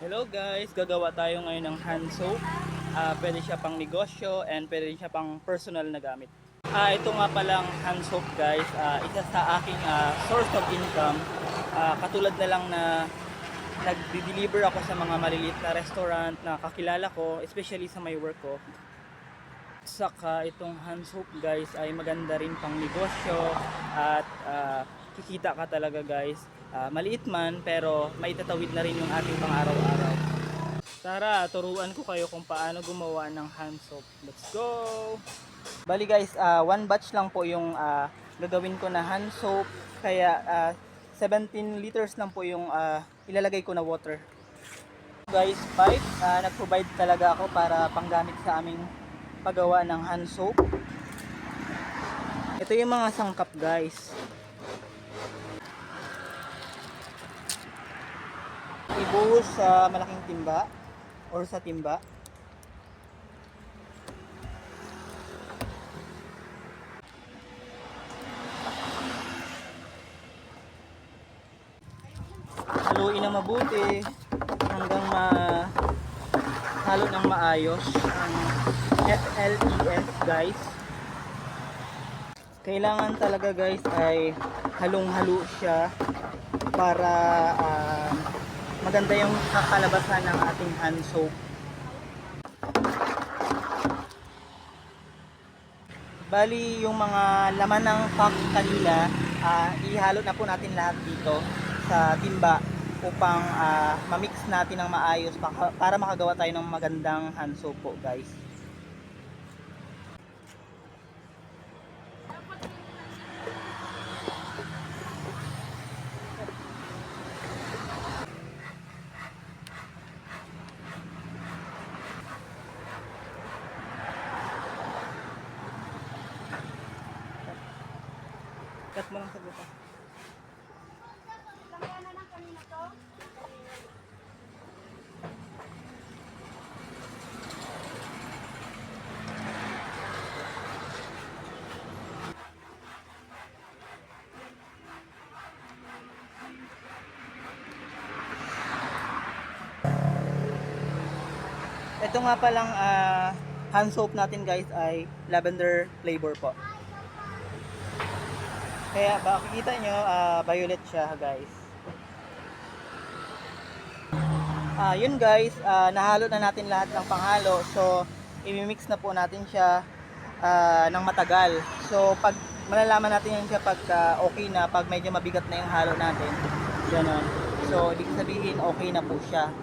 Hello guys, gagawa tayo ngayon ng hand soap. Pwede siya pang negosyo and pwede siya pang personal na gamit. Ito nga palang hand soap guys, isa sa aking source of income. Katulad na lang na nagde-deliver ako sa mga maliliit na restaurant na kakilala ko, especially sa my work ko. Saka itong hand soap guys ay maganda rin pang negosyo at kikita ka talaga guys. Maliit man pero maitatawid na rin yung ating pang araw-araw. Tara, turuan ko kayo kung paano gumawa ng hand soap. Let's go! Bali guys, one batch lang po yung gagawin ko na hand soap. Kaya 17 liters lang po yung ilalagay ko na water. Guys, pipe, nag-provide talaga ako para panggamit sa aming paggawa ng hand soap. Ito yung mga sangkap guys. Ibuhos sa malaking timba or sa timba. Haluin na mabuti hanggang halo ng maayos ang FLES guys. Kailangan talaga guys ay halong-halo siya para maganda yung kakalabasan ng ating hand soap. Bali yung mga laman ng pack kanila, ihalo na po natin lahat dito sa timba upang ma-mix natin ng maayos para makagawa tayo ng magandang hand soap po guys. Cut mo lang sa buka. Ito nga palang hand soap natin guys ay lavender flavor po. Kaya makikita nyo violet siya guys. Yun guys, nahalo na natin lahat ng panghalo. So i-mix na po natin siya ng matagal. So pag malalaman natin yan siya pag okay na, pag medyo mabigat na yung halo natin. Ganon. So ibig sabihin okay na po siya.